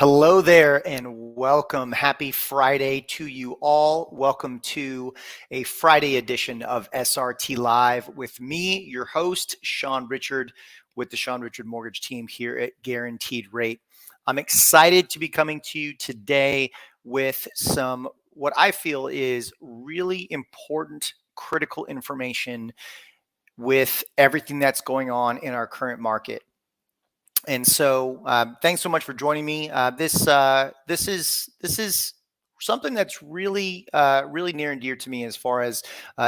Hello there and welcome. Happy Friday to you all. Welcome to a Friday edition of SRT Live with me, your host, Sean Richard, with the Sean Richard Mortgage team here at Guaranteed Rate. I'm excited to be coming to you today with some what I feel is really important, critical information with everything that's going on in our current market. And so, thanks so much for joining me. This is something that's really near and dear to me as far as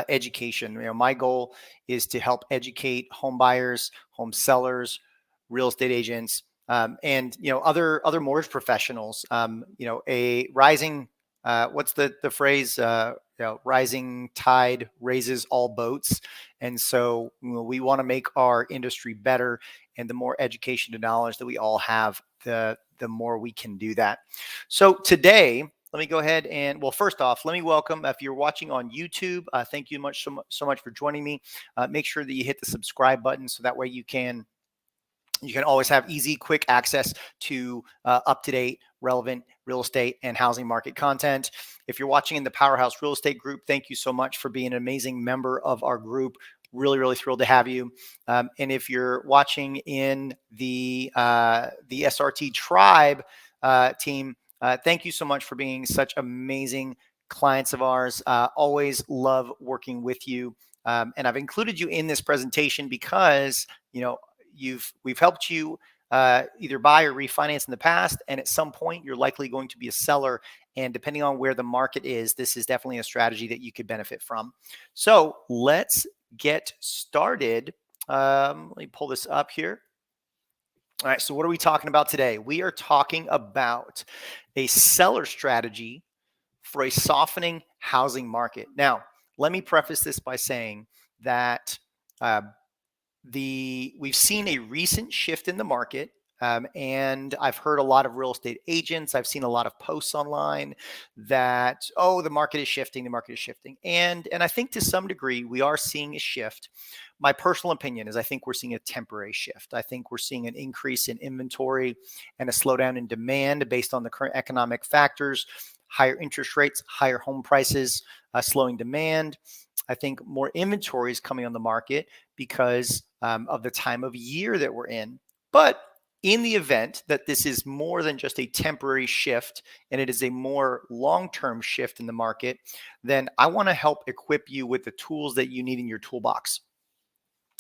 education. My goal is to help educate home buyers, home sellers, real estate agents, and other mortgage professionals. A rising what's the phrase? Rising tide raises all boats, and so we want to make our industry better. And the more education and knowledge that we all have, the more we can do that. So today, let me go ahead and, well, first off, let me welcome, if you're watching on YouTube, thank you so much for joining me. Make sure that you hit the subscribe button so that way you can always have easy, quick access to up-to-date, relevant real estate and housing market content. If you're watching in the Powerhouse Real Estate Group, thank you so much for being an amazing member of our group. Really thrilled to have you. And if you're watching in the SRT Tribe team, thank you so much for being such amazing clients of ours. Always love working with you. And I've included you in this presentation because, we've helped you either buy or refinance in the past, and at some point you're likely going to be a seller. And depending on where the market is, this is definitely a strategy that you could benefit from. So let's get started. Let me pull this up here. All right, so what are we talking about today? We are talking about a seller strategy for a softening housing market. Now, let me preface this by saying that we've seen a recent shift in the market. And I've heard a lot of real estate agents. I've seen a lot of posts online that, oh, the market is shifting. And I think to some degree we are seeing a shift. My personal opinion is I think we're seeing a temporary shift. I think we're seeing an increase in inventory and a slowdown in demand based on the current economic factors, higher interest rates, higher home prices, slowing demand. I think more inventory is coming on the market because of the time of year that we're in. But in the event that this is more than just a temporary shift and it is a more long-term shift in the market, then I want to help equip you with the tools that you need in your toolbox.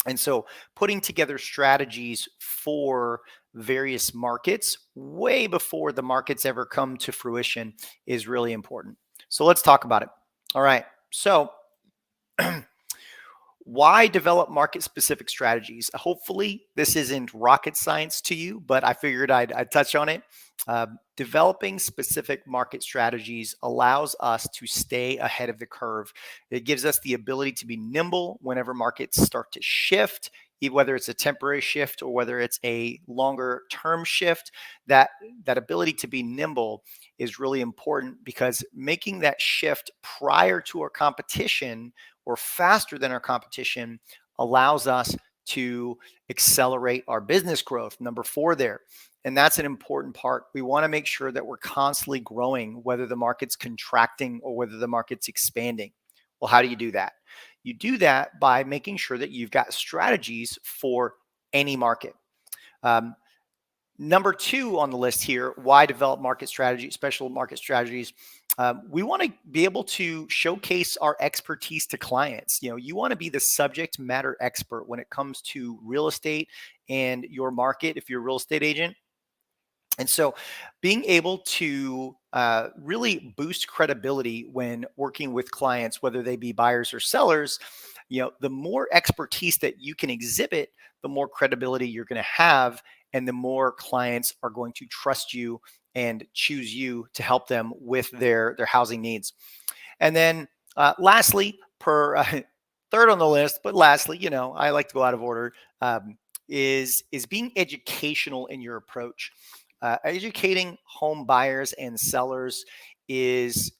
And so putting together strategies for various markets way before the markets ever come to fruition is really important. So let's talk about it. All right. So why develop market-specific strategies? Hopefully, this isn't rocket science to you, but I figured I'd touch on it. Developing specific market strategies allows us to stay ahead of the curve. It gives us the ability to be nimble whenever markets start to shift, whether it's a temporary shift or whether it's a longer-term shift. That ability to be nimble is really important because making that shift prior to our competition or faster than our competition allows us to accelerate our business growth. Number 4 there. And that's an important part. We want to make sure that we're constantly growing, whether the market's contracting or whether the market's expanding. Well, how do you do that? You do that by making sure that you've got strategies for any market. Number 2 on the list here, why develop market strategy, special market strategies? We want to be able to showcase our expertise to clients. You want to be the subject matter expert when it comes to real estate and your market if you're a real estate agent. And so being able to really boost credibility when working with clients, whether they be buyers or sellers, the more expertise that you can exhibit, the more credibility you're going to have, and the more clients are going to trust you and choose you to help them with their housing needs. And then lastly, third on the list, but lastly, I like to go out of order, is being educational in your approach. Educating home buyers and sellers is,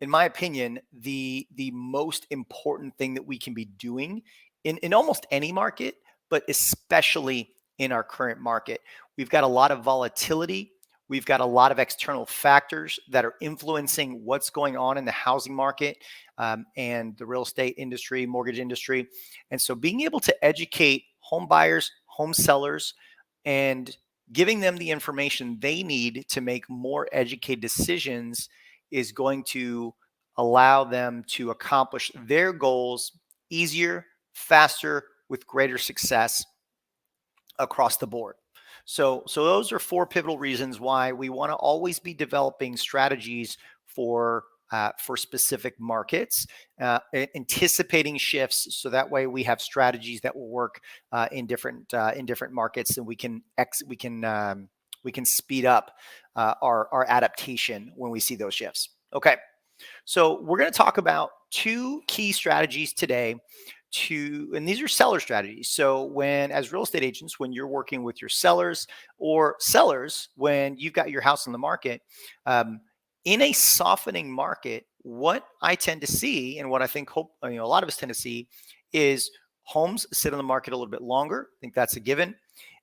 in my opinion, the most important thing that we can be doing in almost any market, but especially in our current market. We've got a lot of volatility. We've got a lot of external factors that are influencing what's going on in the housing market and the real estate industry, mortgage industry. And so being able to educate home buyers, home sellers, and giving them the information they need to make more educated decisions is going to allow them to accomplish their goals easier, faster, with greater success across the board. So those are four pivotal reasons why we want to always be developing strategies for specific markets, anticipating shifts, so that way we have strategies that will work in different markets, and we can speed up our adaptation when we see those shifts. Okay, so we're going to talk about two key strategies today and these are seller strategies. So as real estate agents, when you're working with your sellers, or sellers, when you've got your house on the market, in a softening market, what I tend to see, and what I think a lot of us tend to see, is homes sit on the market a little bit longer. I think that's a given.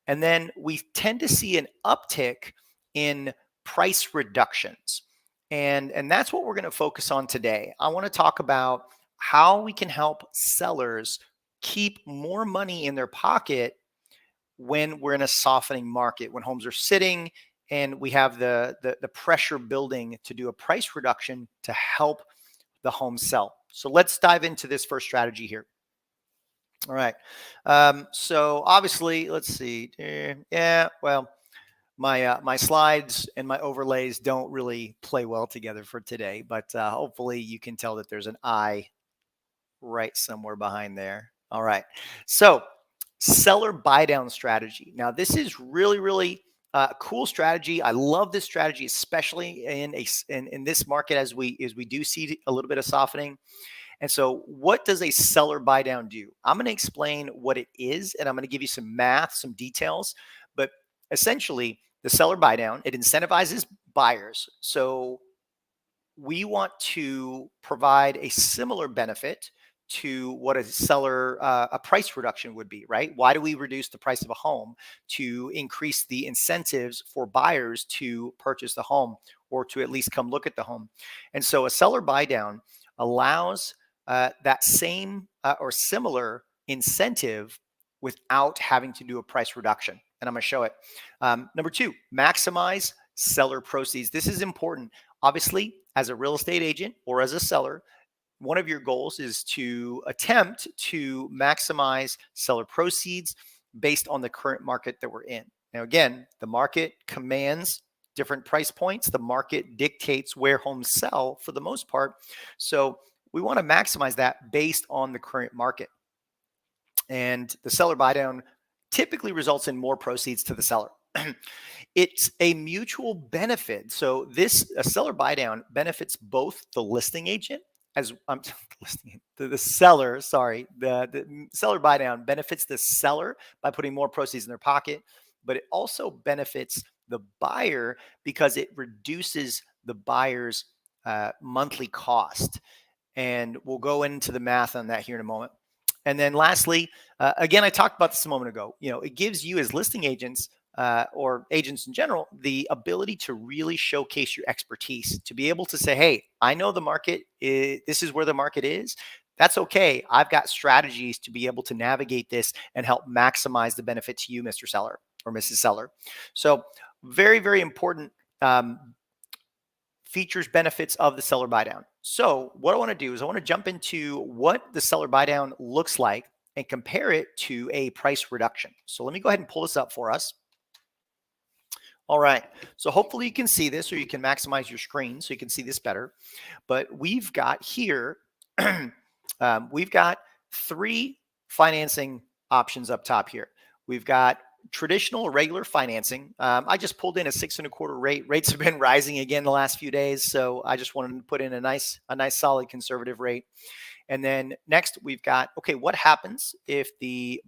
And then we tend to see an uptick in price reductions. And that's what we're going to focus on today. I want to talk about how we can help sellers keep more money in their pocket when we're in a softening market, when homes are sitting and we have the pressure building to do a price reduction to help the home sell. So let's dive into this first strategy here. All right. So obviously, let's see. Yeah, well, my slides and my overlays don't really play well together for today, but hopefully you can tell that there's an I right somewhere behind there. All right. So seller buy down strategy. Now, this is really, really cool strategy. I love this strategy, especially in this market as we do see a little bit of softening. And so what does a seller buy down do? I'm going to explain what it is, and I'm going to give you some math, some details. But essentially, the seller buy down, it incentivizes buyers. So we want to provide a similar benefit to what a price reduction would be, right? Why do we reduce the price of a home? To increase the incentives for buyers to purchase the home, or to at least come look at the home. And so a seller buy down allows that same or similar incentive without having to do a price reduction. And I'm going to show it. Number two, maximize seller proceeds. This is important. Obviously, as a real estate agent or as a seller, one of your goals is to attempt to maximize seller proceeds based on the current market that we're in. Now, again, the market commands different price points. The market dictates where homes sell for the most part. So we want to maximize that based on the current market. And the seller buy down typically results in more proceeds to the seller. It's a mutual benefit. So a seller buy down benefits both the listing agent as the seller. Sorry, the seller buy down benefits the seller by putting more proceeds in their pocket, but it also benefits the buyer because it reduces the buyer's monthly cost. And we'll go into the math on that here in a moment. And then lastly, again, I talked about this a moment ago. It gives you as listing agents or agents in general the ability to really showcase your expertise, to be able to say, hey, I know the market this is where the market is. That's okay. I've got strategies to be able to navigate this and help maximize the benefit to you, Mr. Seller or Mrs. Seller. So very, very important features, benefits of the seller buy down. So what I want to do is I want to jump into what the seller buy down looks like and compare it to a price reduction. So let me go ahead and pull this up for us. All right. So hopefully you can see this, or you can maximize your screen so you can see this better. But we've got here, we've got three financing options up top here. We've got traditional regular financing. I just pulled in a 6.25 rate. Rates have been rising again the last few days, so I just wanted to put in a nice solid conservative rate. And then next we've got, okay, what happens if the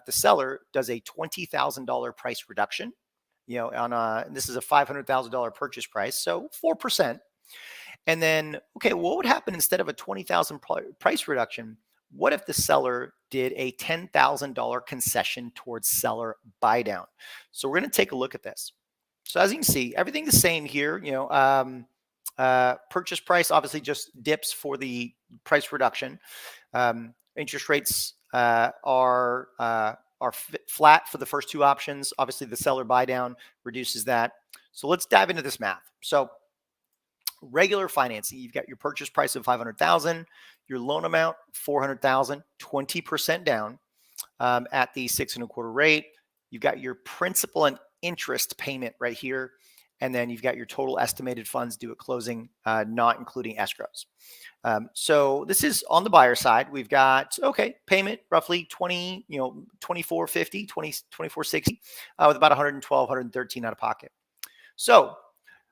seller does a $20,000 price reduction? This is a $500,000 purchase price, so 4%. And then, okay, what would happen instead of a $20,000 price reduction? What if the seller did a $10,000 concession towards seller buy down? So we're going to take a look at this. So as you can see, everything the same here. Purchase price obviously just dips for the price reduction. Interest rates are flat for the first two options. Obviously, the seller buy down reduces that. So let's dive into this math. So regular financing, you've got your purchase price of 500,000, your loan amount 400,000, 20% down at the 6.25 rate. You've got your principal and interest payment right here. And then you've got your total estimated funds due at closing, not including escrows. So this is on the buyer side. We've got, okay, payment roughly 2450, 2460, with about 112, 113 out of pocket. So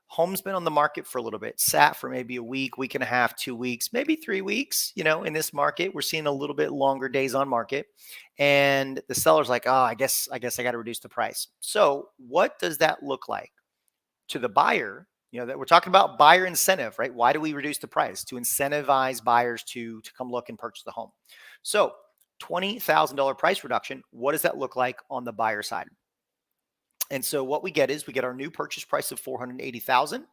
home's been on the market for a little bit, sat for maybe a week and a half, 2 weeks, maybe 3 weeks. In this market, we're seeing a little bit longer days on market. And the seller's like, oh, I guess I got to reduce the price. So what does that look like to the buyer? That we're talking about buyer incentive, right? Why do we reduce the price? To incentivize buyers to come look and purchase the home. So $20,000 price reduction. What does that look like on the buyer side? And so what we get is we get our new purchase price of 480,000,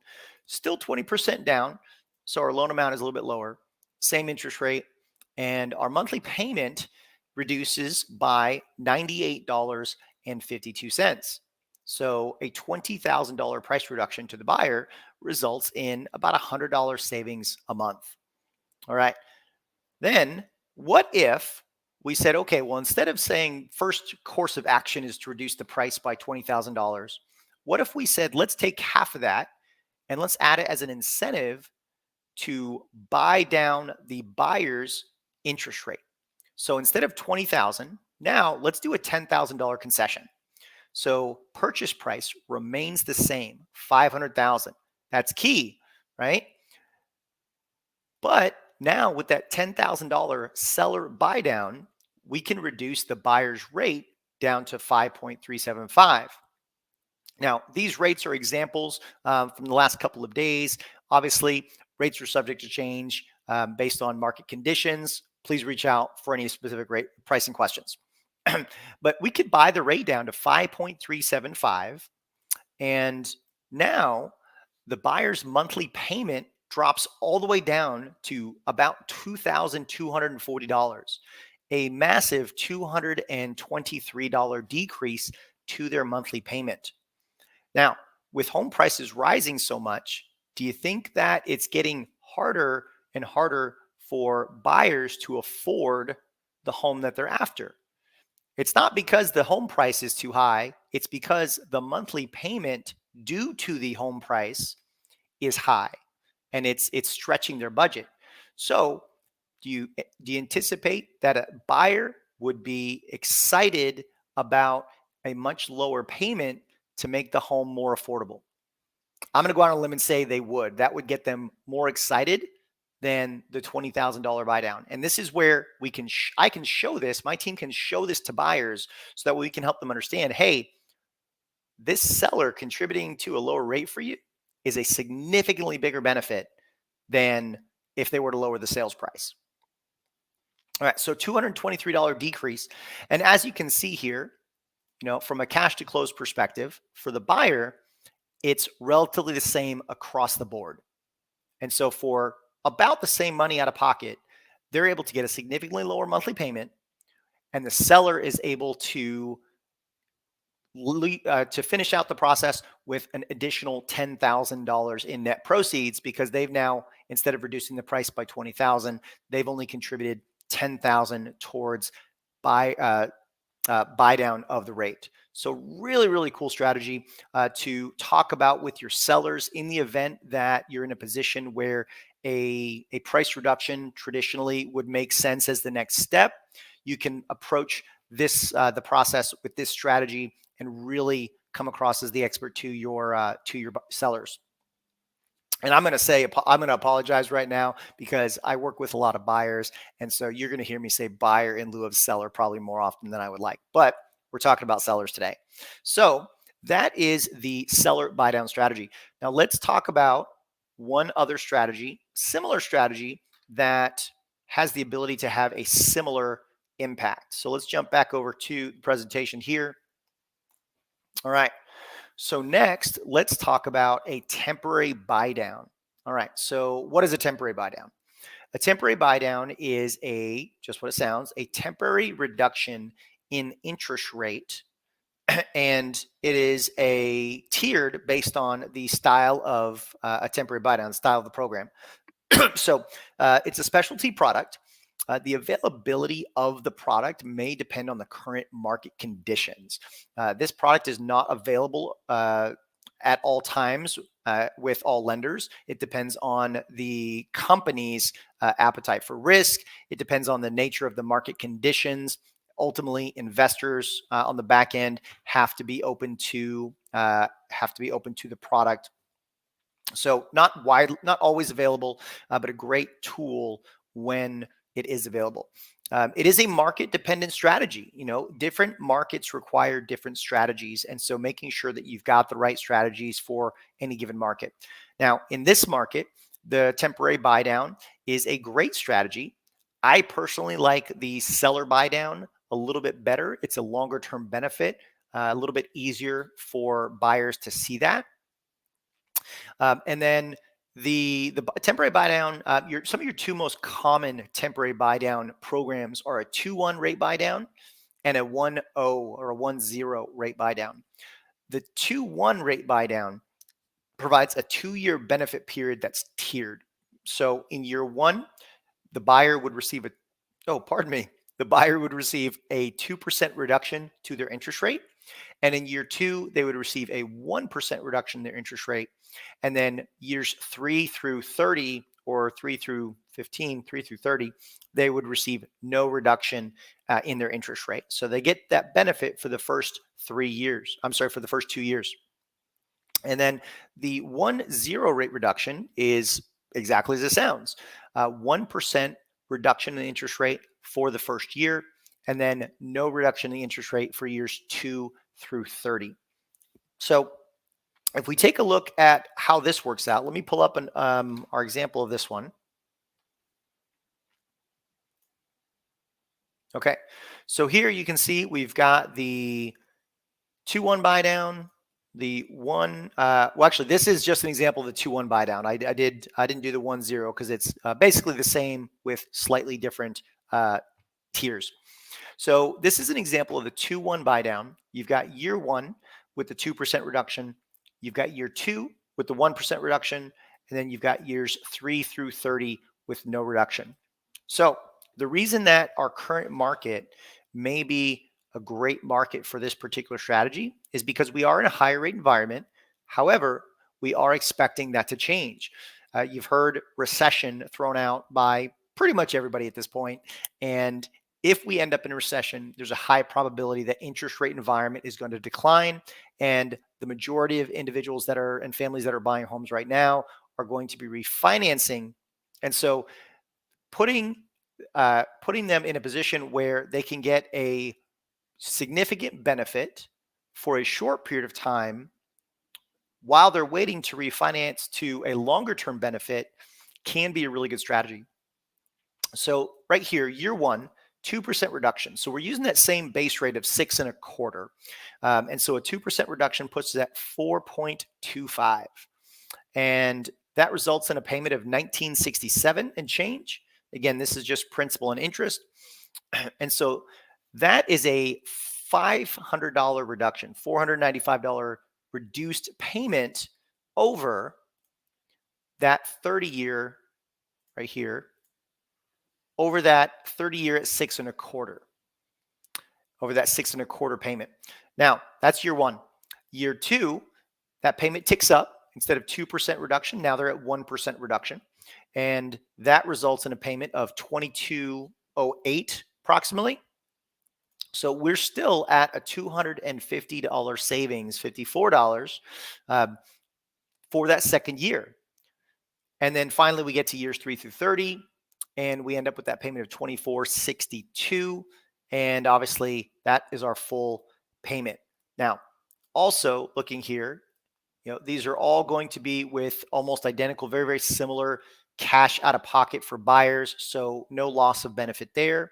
still 20% down. So our loan amount is a little bit lower, same interest rate, and our monthly payment reduces by $98.52. So a $20,000 price reduction to the buyer results in about $100 savings a month. All right. Then what if we said, okay, well, instead of saying first course of action is to reduce the price by $20,000, what if we said, let's take half of that and let's add it as an incentive to buy down the buyer's interest rate. So instead of 20,000, now let's do a $10,000 concession. So purchase price remains the same, 500,000. That's key, right? But now with that $10,000 seller buy down, we can reduce the buyer's rate down to 5.375. Now, these rates are examples from the last couple of days. Obviously, rates are subject to change based on market conditions. Please reach out for any specific rate pricing questions. But we could buy the rate down to 5.375. And now the buyer's monthly payment drops all the way down to about $2,240, a massive $223 decrease to their monthly payment. Now, with home prices rising so much, do you think that it's getting harder and harder for buyers to afford the home that they're after? It's not because the home price is too high. It's because the monthly payment due to the home price is high, and it's stretching their budget. So do you anticipate that a buyer would be excited about a much lower payment to make the home more affordable? I'm going to go out on a limb and say they would. That would get them more excited than the $20,000 buy down. And this is where we can I can show this, my team can show this to buyers so that we can help them understand, hey, this seller contributing to a lower rate for you is a significantly bigger benefit than if they were to lower the sales price. All right, so $223 decrease. And as you can see here, from a cash to close perspective, for the buyer, it's relatively the same across the board. And so for about the same money out of pocket, they're able to get a significantly lower monthly payment, and the seller is able to finish out the process with an additional $10,000 in net proceeds, because they've now, instead of reducing the price by 20,000, they've only contributed 10,000 towards buy down of the rate. So really, really cool strategy to talk about with your sellers in the event that you're in a position where a price reduction traditionally would make sense as the next step. You can approach this the process with this strategy and really come across as the expert to your sellers. And I'm going to apologize right now because I work with a lot of buyers. And so you're going to hear me say buyer in lieu of seller probably more often than I would like. But we're talking about sellers today. So that is the seller buy down strategy. Now let's talk about one other strategy, similar strategy that has the ability to have a similar impact. So let's jump back over to the presentation here. All right. So next, let's talk about a temporary buy down. All right. So what is a temporary buy down? A temporary buy down is just what it sounds, a temporary reduction in interest rate. And it is a tiered based on the style of a temporary buy down, style of the program. So it's a specialty product. The availability of the product may depend on the current market conditions. This product is not available at all times with all lenders. It depends on the company's appetite for risk. It depends on the nature of the market conditions. Ultimately, investors on the back end have to be open to the product. So not always available, but a great tool when it is available. It is a market dependent strategy. Different markets require different strategies. And so making sure that you've got the right strategies for any given market. Now, in this market, the temporary buy down is a great strategy. I personally like the seller buy down a little bit better. It's a longer term benefit, a little bit easier for buyers to see that. And then the temporary buy down, some of your two most common temporary buy down programs are a 2-1 rate buy down and a 1-0 or a 1-0 rate buy down. The 2-1 rate buy down provides a 2-year benefit period that's tiered. So in year one, the buyer would receive the buyer would receive a 2% reduction to their interest rate. And in year two, they would receive a 1% reduction in their interest rate. And then years 3 through 30 or 3 through 15, 3 through 30, they would receive no reduction in their interest rate. So they get that benefit for the first 3 years. I'm sorry, for the first 2 years. And then the 1-0 rate reduction is exactly as it sounds, 1% reduction in the interest rate for the first year, and then no reduction in the interest rate for years 2 through 30. So if we take a look at how this works out, let me pull up our example of this one. Okay, so here you can see we've got the 2-1 buy down, the one. Well, actually, this is just an example of the 2-1 buy down. I didn't do the 1-0 because it's basically the same with slightly different tiers. So this is an example of the 2-1 buy down. You've got year one with the 2% reduction. You've got year two with the 1% reduction. And then you've got years 3 through 30 with no reduction. So the reason that our current market may be a great market for this particular strategy is because we are in a higher rate environment. However, we are expecting that to change. You've heard recession thrown out by pretty much everybody at this point. And if we end up in a recession, there's a high probability that interest rate environment is going to decline. And the majority of individuals and families that are buying homes right now are going to be refinancing. And so putting them in a position where they can get a significant benefit for a short period of time while they're waiting to refinance to a longer term benefit can be a really good strategy. So right here, year one, 2% reduction. So we're using that same base rate of 6.25. And so a 2% reduction puts us at 4.25. And that results in a payment of $19.67 and change. Again, this is just principal and interest. And so that is a $500 reduction, $495 reduced payment over that 30-year right here, over that 30-year at 6.25, over that 6.25 payment. Now, that's year one. Year two, that payment ticks up. Instead of 2% reduction, now they're at 1% reduction. And that results in a payment of $22.08 approximately. So we're still at a $250 savings, $54 for that second year. And then finally, we get to years 3 through 30, and we end up with that payment of $24.62. And obviously, that is our full payment. Now, also looking here, these are all going to be with almost identical, very, very similar cash out of pocket for buyers. So no loss of benefit there.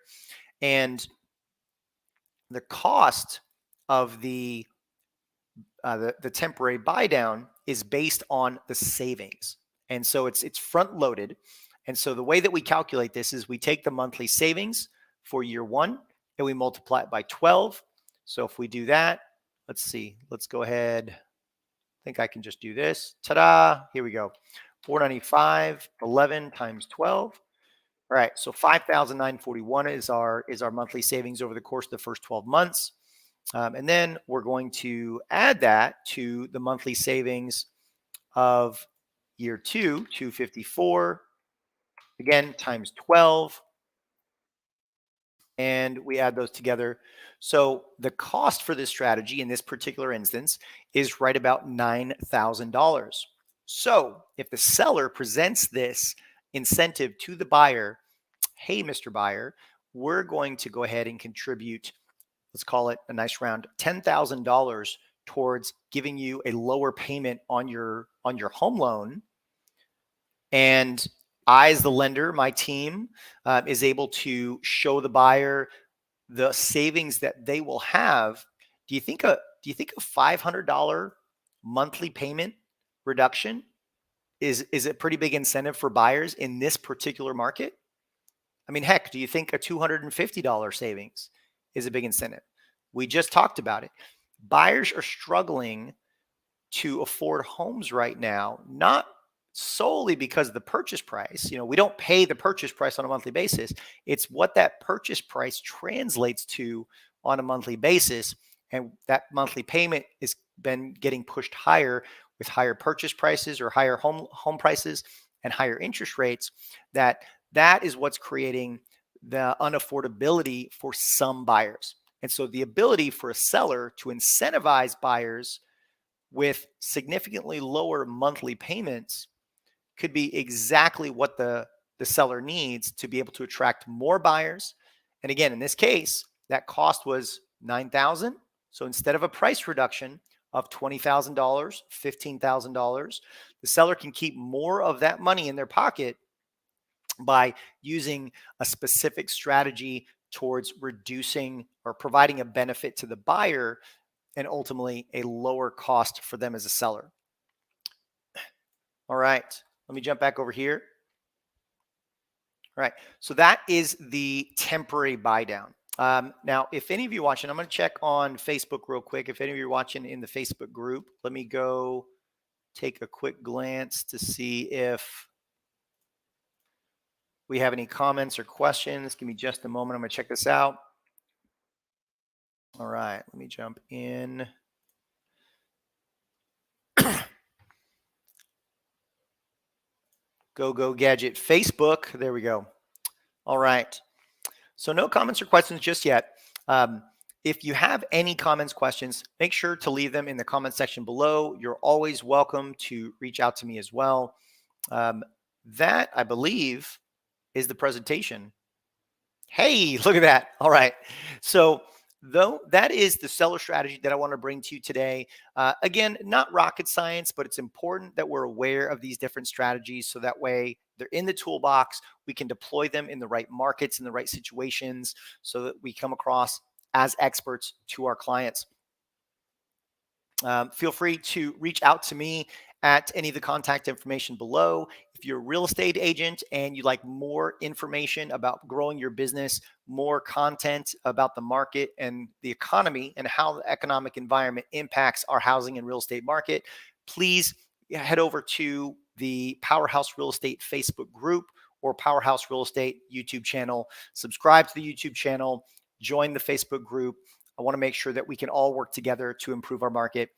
And the cost of the the temporary buy down is based on the savings. And so it's front loaded. And so the way that we calculate this is we take the monthly savings for year one and we multiply it by 12. So if we do that, let's see, let's go ahead. I think I can just do this. Ta-da, here we go. 495, 11 times 12. All right, so 5,941 is our monthly savings over the course of the first 12 months. And then we're going to add that to the monthly savings of year two, 254, again, times 12. And we add those together. So the cost for this strategy in this particular instance is right about $9,000. So if the seller presents this incentive to the buyer, hey, Mr. Buyer, we're going to go ahead and contribute, let's call it a nice round, $10,000 towards giving you a lower payment on your home loan. And I, as the lender, my team is able to show the buyer the savings that they will have. Do you think a $500 monthly payment reduction is a pretty big incentive for buyers in this particular market? I mean, heck, do you think a $250 savings is a big incentive? We just talked about it. Buyers are struggling to afford homes right now, not solely because of the purchase price. We don't pay the purchase price on a monthly basis. It's what that purchase price translates to on a monthly basis. And that monthly payment has been getting pushed higher with higher purchase prices or higher home prices and higher interest rates. That is what's creating the unaffordability for some buyers. And so the ability for a seller to incentivize buyers with significantly lower monthly payments could be exactly what the seller needs to be able to attract more buyers. And again, in this case, that cost was $9,000. So instead of a price reduction of $20,000, $15,000, the seller can keep more of that money in their pocket by using a specific strategy towards reducing or providing a benefit to the buyer and ultimately a lower cost for them as a seller. All right, let me jump back over here. All right, so that is the temporary buy down. Now, if any of you watching, I'm going to check on Facebook real quick. If any of you are watching in the Facebook group, let me go take a quick glance to see if we have any comments or questions. Give me just a moment. I'm going to check this out. All right, let me jump in. Go Gadget Facebook. There we go. All right. So no comments or questions just yet. If you have any comments, questions, make sure to leave them in the comment section below. You're always welcome to reach out to me as well. That, I believe, is the presentation. Hey, look at that. All right. So though that is the seller strategy that I want to bring to you today. Again, not rocket science, but it's important that we're aware of these different strategies so that way they're in the toolbox. We can deploy them in the right markets, in the right situations, so that we come across as experts to our clients. Feel free to reach out to me at any of the contact information below. If you're a real estate agent and you'd like more information about growing your business, more content about the market and the economy and how the economic environment impacts our housing and real estate market, please head over to the Powerhouse Real Estate Facebook group or Powerhouse Real Estate YouTube channel. Subscribe to the YouTube channel, join the Facebook group. I want to make sure that we can all work together to improve our market.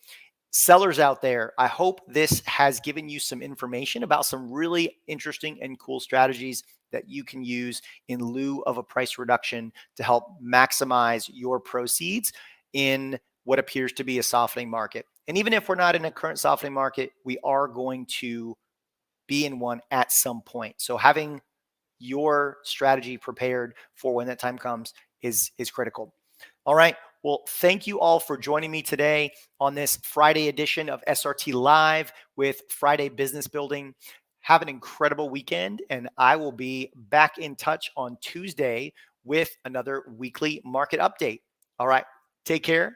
Sellers out there, I hope this has given you some information about some really interesting and cool strategies that you can use in lieu of a price reduction to help maximize your proceeds in what appears to be a softening market. And even if we're not in a current softening market, we are going to be in one at some point. So having your strategy prepared for when that time comes is critical. All right. Well, thank you all for joining me today on this Friday edition of SRT Live with Friday Business Building. Have an incredible weekend, and I will be back in touch on Tuesday with another weekly market update. All right. Take care.